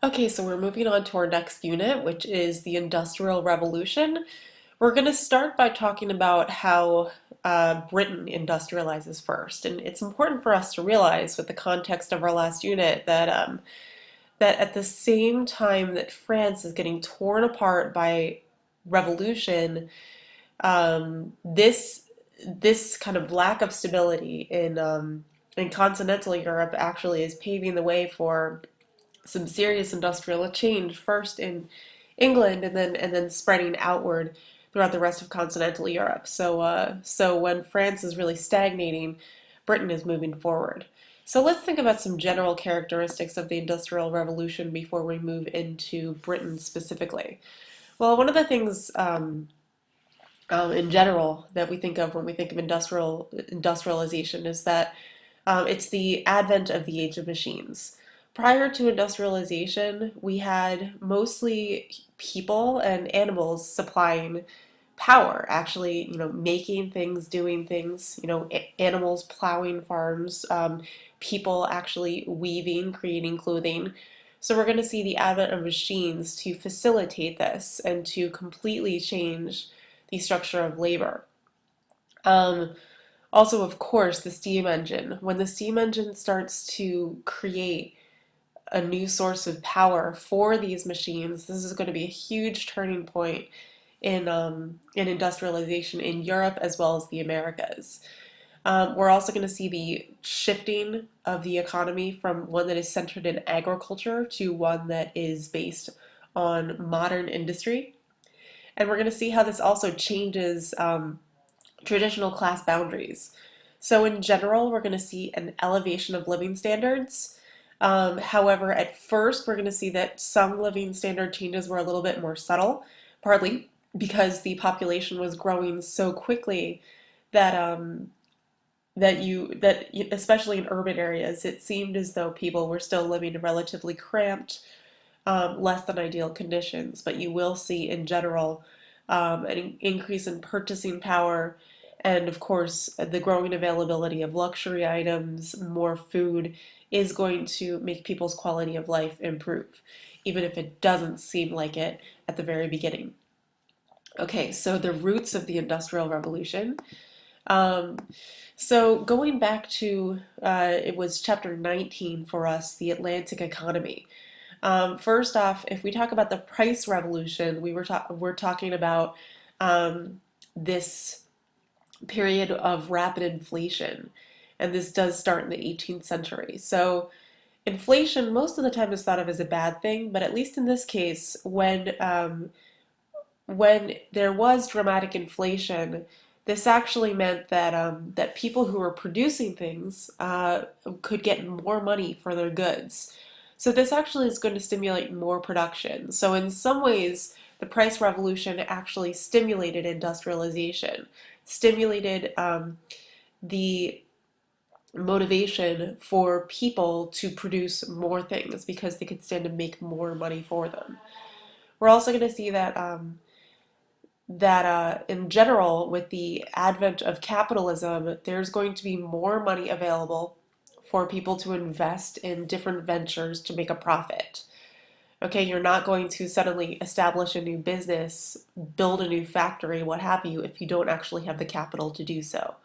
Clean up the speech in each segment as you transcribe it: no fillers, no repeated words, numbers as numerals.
Okay, so we're moving on to our next unit, which is the Industrial Revolution. We're going to start by talking about how Britain industrializes first. And it's important for us to realize, with the context of our last unit, that at the same time that France is getting torn apart by revolution, this kind of lack of stability in continental Europe actually is paving the way for some serious industrial change, first in England and then spreading outward throughout the rest of continental Europe. So when France is really stagnating, Britain is moving forward. So let's think about some general characteristics of the Industrial Revolution before we move into Britain specifically. Well, one of the things in general that we think of when we think of industrialization is that it's the advent of the age of machines. Prior to industrialization, we had mostly people and animals supplying power, actually, making things, doing things, animals plowing farms, people actually weaving, creating clothing. So we're going to see the advent of machines to facilitate this and to completely change the structure of labor. Um, Also, of course, the steam engine. When the steam engine starts to create a new source of power for these machines, this is going to be a huge turning point in industrialization in Europe as well as the Americas. We're also going to see the shifting of the economy from one that is centered in agriculture to one that is based on modern industry. And we're going to see how this also changes traditional class boundaries. So, in general, we're going to see an elevation of living standards. However, at first, we're going to see that some living standard changes were a little bit more subtle, partly because the population was growing so quickly that especially in urban areas, it seemed as though people were still living in relatively cramped, less than ideal conditions. But you will see, in general, an increase in purchasing power, and of course, the growing availability of luxury items, more food, is going to make people's quality of life improve, even if it doesn't seem like it at the very beginning. Okay, so the roots of the Industrial Revolution. Um, so going back to, it was chapter 19 for us, the Atlantic economy. First off, if we talk about the price revolution, we're talking about this period of rapid inflation, and this does start in the 18th century. So inflation most of the time is thought of as a bad thing, but at least in this case, when there was dramatic inflation, this actually meant that people who were producing things could get more money for their goods. So this actually is going to stimulate more production. So in some ways, the price revolution actually stimulated industrialization, stimulated the motivation for people to produce more things because they could stand to make more money for them. We're also going to see that in general, with the advent of capitalism, there's going to be more money available for people to invest in different ventures to make a profit. Okay, you're not going to suddenly establish a new business, build a new factory, what have you, if you don't actually have the capital to do so.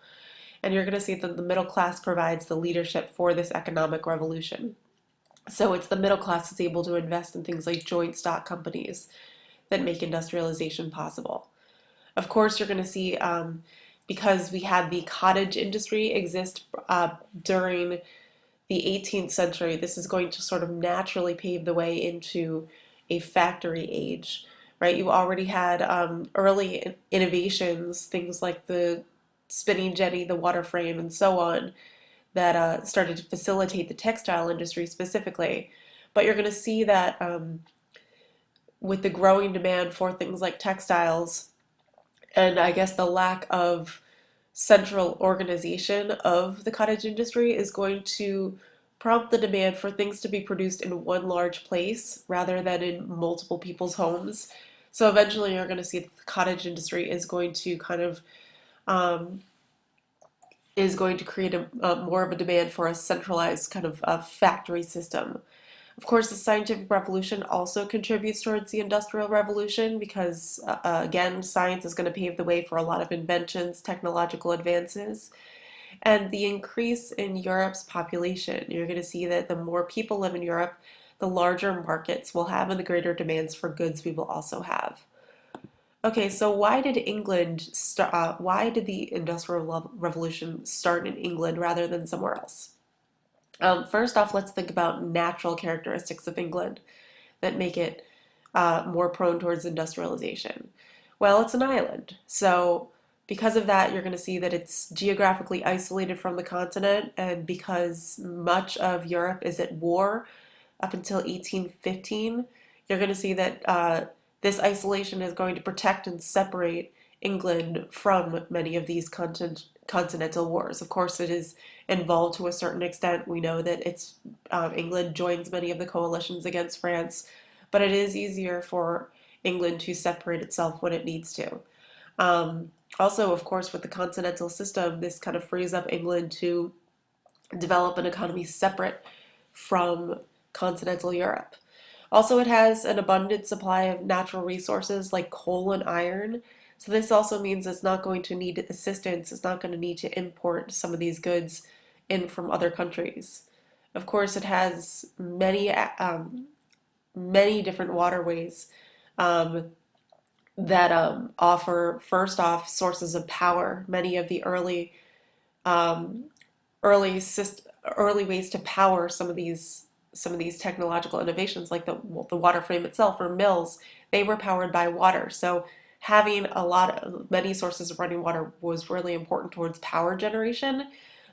And you're going to see that the middle class provides the leadership for this economic revolution. So it's the middle class that's able to invest in things like joint stock companies that make industrialization possible. Of course, you're going to see, because we had the cottage industry exist during the 18th century, this is going to sort of naturally pave the way into a factory age, right? You already had early innovations, things like the spinning jenny, the water frame, and so on, that started to facilitate the textile industry specifically. But you're going to see that with the growing demand for things like textiles, and I guess the lack of central organization of the cottage industry is going to prompt the demand for things to be produced in one large place rather than in multiple people's homes. So eventually you're going to see that the cottage industry is going to kind of um, is going to create a more of a demand for a centralized kind of factory system. Of course, the scientific revolution also contributes towards the industrial revolution because, again, science is going to pave the way for a lot of inventions, technological advances, and the increase in Europe's population. You're going to see that the more people live in Europe, the larger markets we'll have and the greater demands for goods we will also have. Okay, so why did England start? Why did the Industrial Revolution start in England rather than somewhere else? First off, let's think about natural characteristics of England that make it more prone towards industrialization. Well, it's an island, so because of that, you're going to see that it's geographically isolated from the continent, and because much of Europe is at war, up until 1815, you're going to see that this isolation is going to protect and separate England from many of these continental wars. Of course, it is involved to a certain extent. We know that England joins many of the coalitions against France, but it is easier for England to separate itself when it needs to. Also, of course, with the continental system, this kind of frees up England to develop an economy separate from continental Europe. Also, it has an abundant supply of natural resources like coal and iron. So this also means it's not going to need assistance. It's not going to need to import some of these goods in from other countries. Of course, it has many different waterways um, that offer, first off, sources of power. Many of the um, early ways to power some of these technological innovations, like the water frame itself or mills, they were powered by water. So having many sources of running water was really important towards power generation,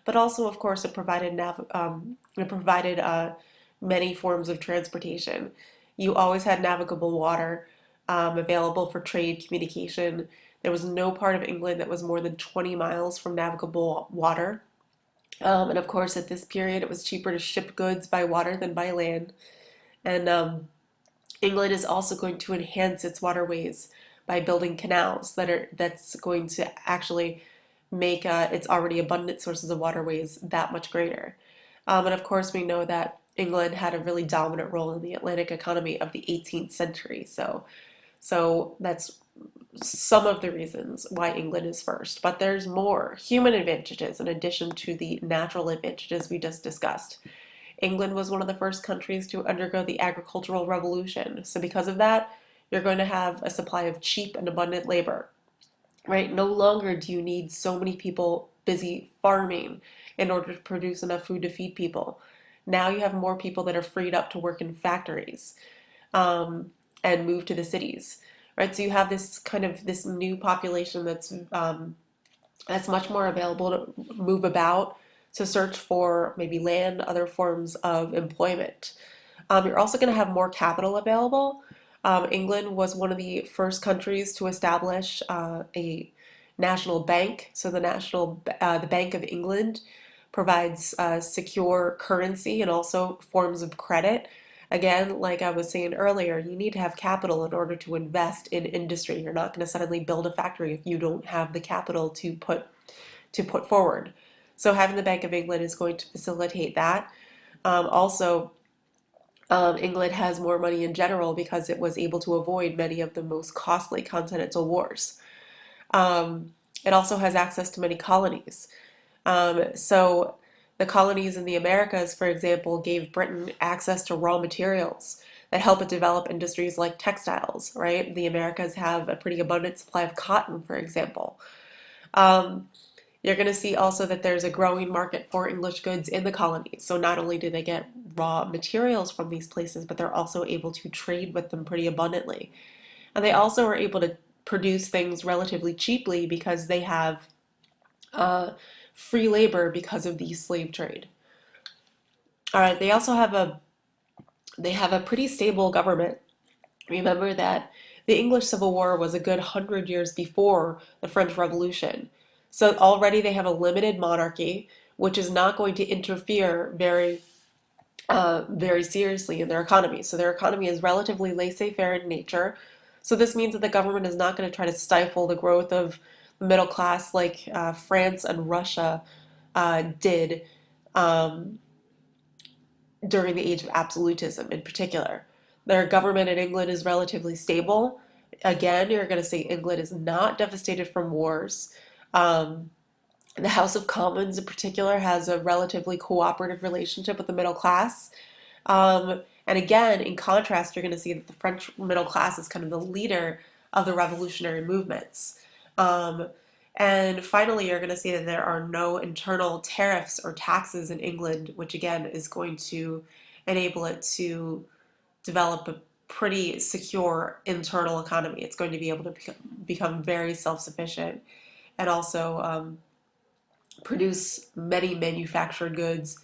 but also, of course, it provided many forms of transportation. You always had navigable water available for trade, communication. There was no part of England that was more than 20 miles from navigable water. And of course, at this period, it was cheaper to ship goods by water than by land. And England is also going to enhance its waterways by building canals that's going to actually make its already abundant sources of waterways that much greater. And of course, we know that England had a really dominant role in the Atlantic economy of the 18th century. So that's some of the reasons why England is first, but there's more human advantages in addition to the natural advantages we just discussed. England was one of the first countries to undergo the agricultural revolution. So because of that, you're going to have a supply of cheap and abundant labor, right? No longer do you need so many people busy farming in order to produce enough food to feed people. Now you have more people that are freed up to work in factories um, and move to the cities, right? So you have this new population that's much more available to move about, to search for maybe land, other forms of employment. You're also going to have more capital available. England was one of the first countries to establish a national bank. So the Bank of England provides secure currency and also forms of credit. Again, like I was saying earlier, you need to have capital in order to invest in industry. You're not going to suddenly build a factory if you don't have the capital to put forward. So having the Bank of England is going to facilitate that. Also, England has more money in general because it was able to avoid many of the most costly continental wars. It also has access to many colonies. So the colonies in the Americas, for example, gave Britain access to raw materials that help it develop industries like textiles, right? The Americas have a pretty abundant supply of cotton, for example. Um, you're going to see also that there's a growing market for English goods in the colonies. So not only do they get raw materials from these places, but they're also able to trade with them pretty abundantly. And they also are able to produce things relatively cheaply because they have uh, free labor because of the slave trade. All right, they have a pretty stable government. Remember that the English Civil War was a good 100 years before the French Revolution. So already they have a limited monarchy, which is not going to interfere very seriously in their economy. So their economy is relatively laissez-faire in nature. So this means that the government is not going to try to stifle the growth of the middle class like France and Russia did um, during the age of absolutism in particular. Their government in England is relatively stable. Again, you're going to see England is not devastated from wars. Um, the House of Commons in particular has a relatively cooperative relationship with the middle class. And again, in contrast, you're going to see that the French middle class is kind of the leader of the revolutionary movements. Um, and finally, you're going to see that there are no internal tariffs or taxes in England, which again is going to enable it to develop a pretty secure internal economy. It's going to be able to become very self-sufficient and also produce many manufactured goods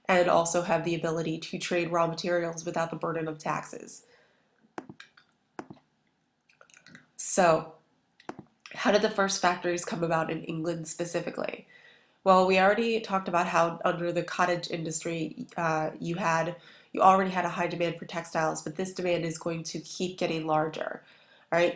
and also have the ability to trade raw materials without the burden of taxes. So, how did the first factories come about in England specifically? Well, we already talked about how under the cottage industry, you already had a high demand for textiles, but this demand is going to keep getting larger. All right,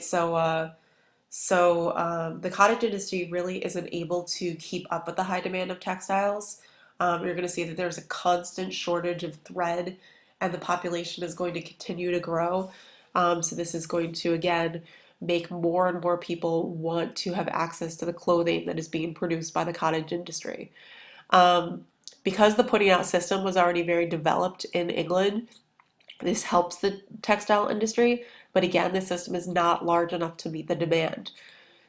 the cottage industry really isn't able to keep up with the high demand of textiles. You're going to see that there's a constant shortage of thread, and the population is going to continue to grow. So this is going to again make more and more people want to have access to the clothing that is being produced by the cottage industry. Um, because the putting out system was already very developed in England, this helps the textile industry, but again, the system is not large enough to meet the demand.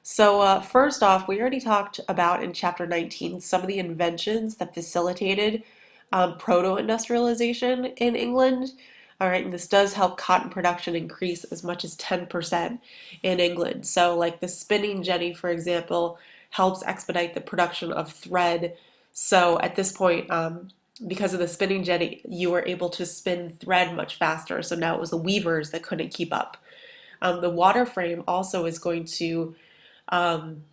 So, first off, we already talked about in chapter 19 some of the inventions that facilitated proto-industrialization in England. All right, and this does help cotton production increase as much as 10% in England. So, like the spinning jenny, for example, helps expedite the production of thread. So, at this point, because of the spinning jenny, you were able to spin thread much faster. So now it was the weavers that couldn't keep up. The water frame also is going to um,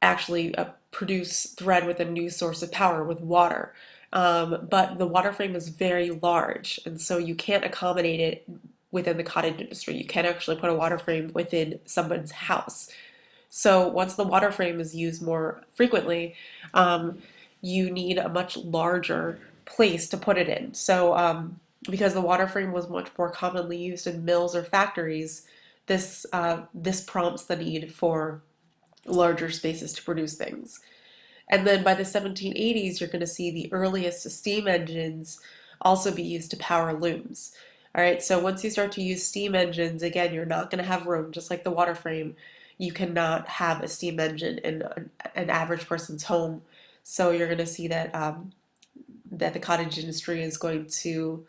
actually produce thread with a new source of power with water. But the water frame is very large, and so you can't accommodate it within the cottage industry. You can't actually put a water frame within someone's house. So once the water frame is used more frequently, um, you need a much larger place to put it in. So because the water frame was much more commonly used in mills or factories, this prompts the need for larger spaces to produce things. And then by the 1780s, you're going to see the earliest steam engines also be used to power looms. All right, so once you start to use steam engines, again, you're not going to have room, just like the water frame. You cannot have a steam engine in an average person's home. So you're going to see that the cottage industry is going to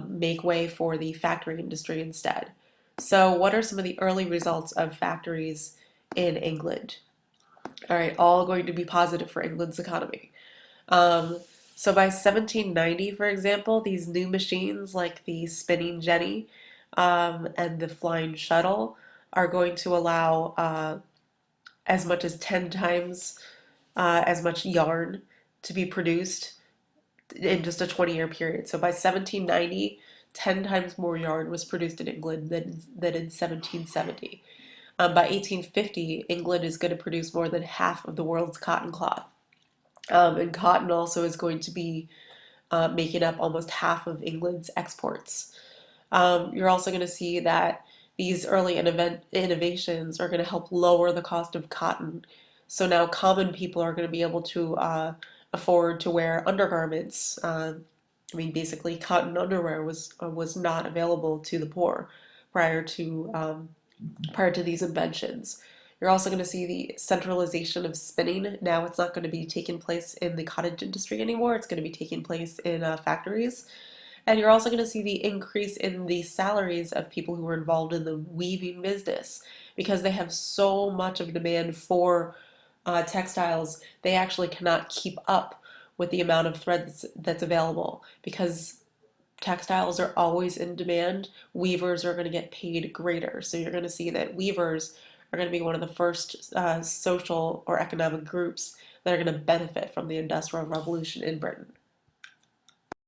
make way for the factory industry instead. So, what are some of the early results of factories in England? All right, all going to be positive for England's economy. Um, so by 1790, for example, these new machines like the spinning jenny and the flying shuttle are going to allow as much as 10 times as much yarn to be produced in just a 20-year period. So by 1790, 10 times more yarn was produced in England than in 1770. By 1850, England is going to produce more than half of the world's cotton cloth. And cotton also is going to be making up almost half of England's exports. You're also going to see that these early innovations are going to help lower the cost of cotton. So now common people are going to be able to afford to wear undergarments. I mean, basically, cotton underwear was not available to the poor prior to prior to these inventions. You're also going to see the centralization of spinning. Now it's not going to be taking place in the cottage industry anymore. It's going to be taking place in factories. And you're also going to see the increase in the salaries of people who are involved in the weaving business because they have so much of a demand for textiles. They actually cannot keep up with the amount of thread that's available because textiles are always in demand. Weavers are going to get paid greater. So you're going to see that weavers are going to be one of the first social or economic groups that are going to benefit from the Industrial Revolution in Britain.